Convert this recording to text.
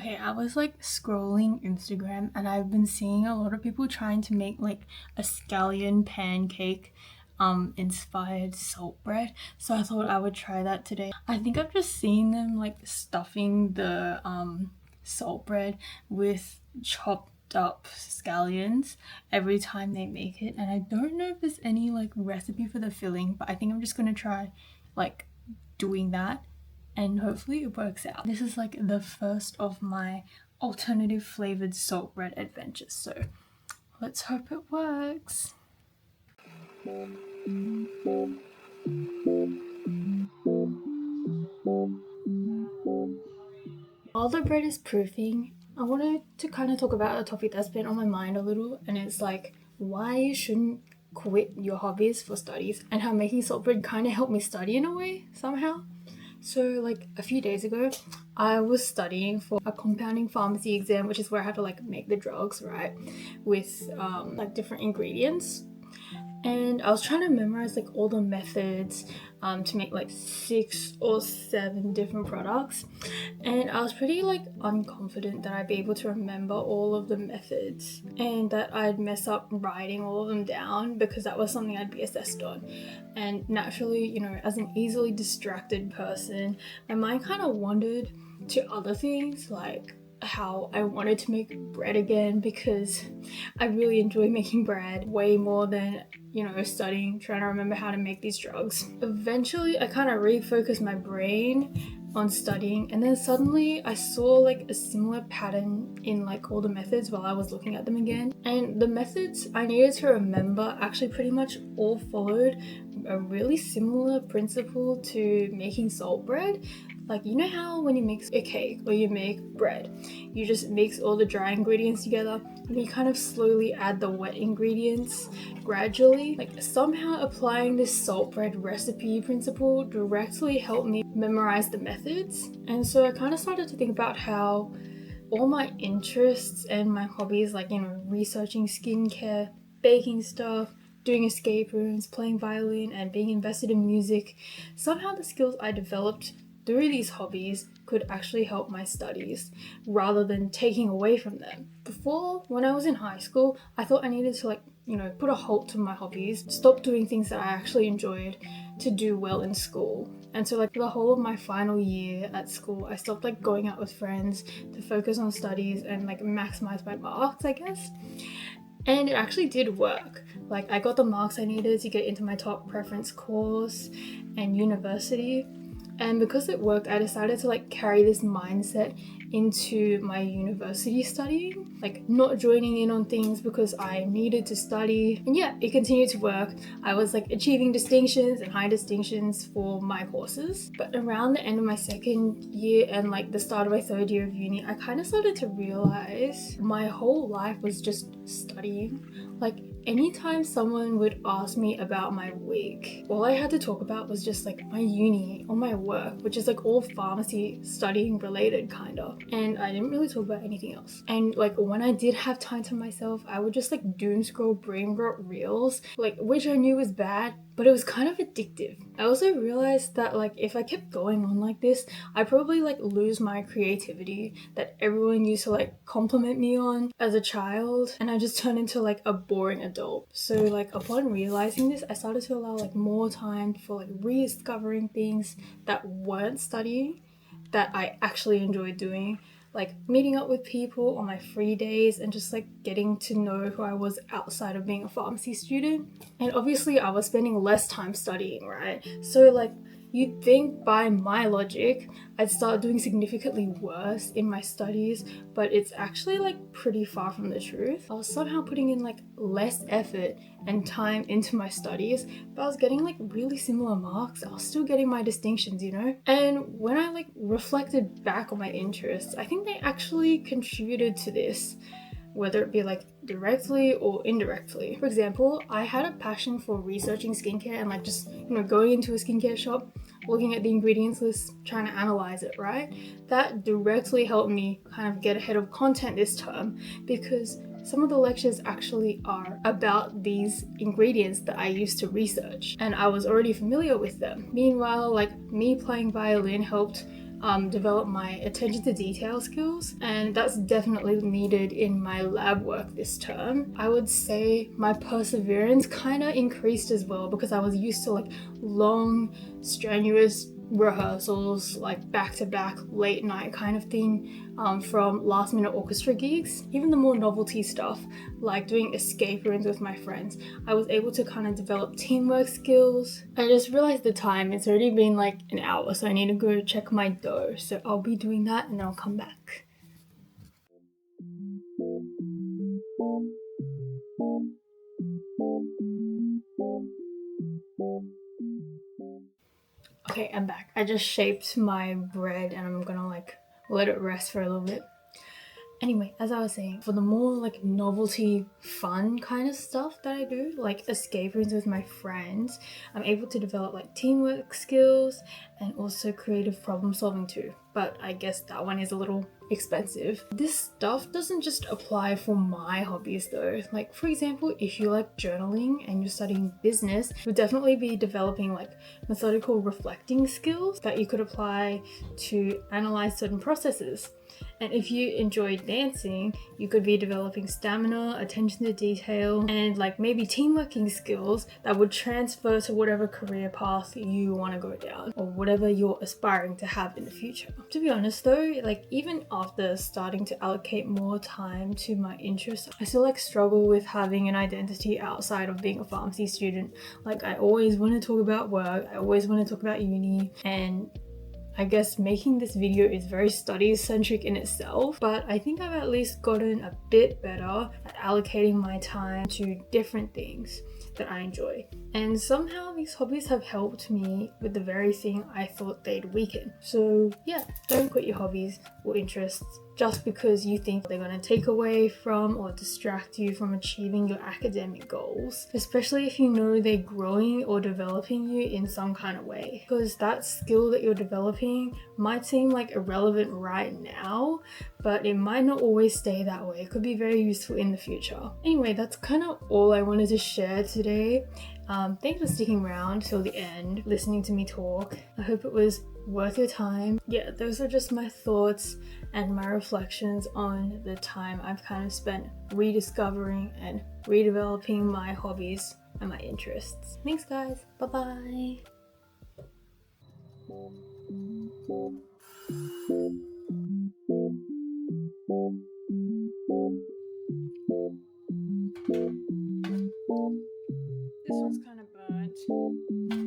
Okay, I was like scrolling Instagram and I've been seeing a lot of people trying to make like a scallion pancake inspired salt bread. So I thought I would try that today. I think I've just seen them like stuffing the salt bread with chopped up scallions every time they make it, and I don't know if there's any like recipe for the filling, but I think I'm just gonna try like doing that and hopefully it works out. This is like the first of my alternative flavored salt bread adventures, so let's hope it works. While the bread is proofing, I wanted to kind of talk about a topic that's been on my mind a little, and it's like why you shouldn't quit your hobbies for studies, and how making salt bread kind of helped me study in a way somehow. So like a few days ago, I was studying for a compounding pharmacy exam, which is where I had to like make the drugs, right, with like different ingredients. And I was trying to memorize like all the methods to make like 6 or 7 different products, and I was pretty like unconfident that I'd be able to remember all of the methods and that I'd mess up writing all of them down, because that was something I'd be assessed on. And naturally, you know, as an easily distracted person, my mind kind of wandered to other things, like how I wanted to make bread again, because I really enjoy making bread way more than, you know, studying, trying to remember how to make these drugs. Eventually, I kind of refocused my brain on studying, and then suddenly I saw like a similar pattern in like all the methods while I was looking at them again. And the methods I needed to remember actually pretty much all followed a really similar principle to making salt bread. Like, you know how when you mix a cake or you make bread, you just mix all the dry ingredients together and you kind of slowly add the wet ingredients gradually? Like, somehow applying this salt bread recipe principle directly helped me memorize the methods. And so I kind of started to think about how all my interests and my hobbies, like, you know, researching skincare, baking stuff, doing escape rooms, playing violin, and being invested in music, somehow the skills I developed through these hobbies could actually help my studies rather than taking away from them. Before, when I was in high school, I thought I needed to, like, you know, put a halt to my hobbies, stop doing things that I actually enjoyed to do well in school. And so like the whole of my final year at school, I stopped like going out with friends to focus on studies and like maximize my marks, I guess. And it actually did work. Like, I got the marks I needed to get into my top preference course and university. And because it worked, I decided to like carry this mindset into my university studying, like not joining in on things because I needed to study. And yeah, it continued to work. I was like achieving distinctions and high distinctions for my courses. But around the end of my second year and like the start of my third year of uni, I kind of started to realize my whole life was just studying. Like, anytime someone would ask me about my week, all I had to talk about was just like my uni or my work, which is like all pharmacy studying related kind of. And I didn't really talk about anything else. And like when I did have time to myself, I would just like doom scroll brain rot reels, like, which I knew was bad, but it was kind of addictive. I also realized that like if I kept going on like this, I'd probably like lose my creativity that everyone used to like compliment me on as a child, and I just turned into like a boring adult. So like upon realizing this, I started to allow like more time for like rediscovering things that weren't studying that I actually enjoyed doing, like meeting up with people on my free days and just like getting to know who I was outside of being a pharmacy student. And obviously I was spending less time studying, right? So like you'd think by my logic I'd start doing significantly worse in my studies, but it's actually like pretty far from the truth. I was somehow putting in like less effort and time into my studies, but I was getting like really similar marks. I was still getting my distinctions, you know? And when I like reflected back on my interests, I think they actually contributed to this, whether it be like directly or indirectly. For example, I had a passion for researching skincare and like just, you know, going into a skincare shop, looking at the ingredients list, trying to analyze it, right? That directly helped me kind of get ahead of content this term, because some of the lectures actually are about these ingredients that I used to research, and I was already familiar with them. Meanwhile, like me playing violin helped develop my attention to detail skills, and that's definitely needed in my lab work this term. I would say my perseverance kind of increased as well because I was used to like long, strenuous rehearsals, like back to back late night kind of thing, from last minute orchestra gigs. Even the more novelty stuff like doing escape rooms with my friends, I was able to kind of develop teamwork skills. I just realized the time, it's already been like an hour, so I need to go check my dough, so I'll be doing that and then I'll come back. Okay, I'm back. I just shaped my bread and I'm gonna like let it rest for a little bit. Anyway, as I was saying, for the more like novelty, fun kind of stuff that I do, like escape rooms with my friends, I'm able to develop like teamwork skills and also creative problem solving too. But I guess that one is a little expensive. This stuff doesn't just apply for my hobbies though. Like for example, if you like journaling and you're studying business, you'll definitely be developing like methodical reflecting skills that you could apply to analyze certain processes. And if you enjoy dancing, you could be developing stamina, attention to detail, and like maybe teamworking skills that would transfer to whatever career path you want to go down or whatever you're aspiring to have in the future. To be honest though, like even after starting to allocate more time to my interests, I still like struggle with having an identity outside of being a pharmacy student. Like I always want to talk about work, I always want to talk about uni, and I guess making this video is very studies centric in itself, but I think I've at least gotten a bit better at allocating my time to different things that I enjoy. And somehow these hobbies have helped me with the very thing I thought they'd weaken. So yeah, don't quit your hobbies or interests just because you think they're going to take away from or distract you from achieving your academic goals, especially if you know they're growing or developing you in some kind of way. Because that skill that you're developing might seem like irrelevant right now, but it might not always stay that way. It could be very useful in the future. Anyway, that's kind of all I wanted to share today. Thanks for sticking around till the end, listening to me talk. I hope it was worth your time. Yeah, those are just my thoughts and my reflections on the time I've kind of spent rediscovering and redeveloping my hobbies and my interests. Thanks guys, bye bye. This one's kind of burnt.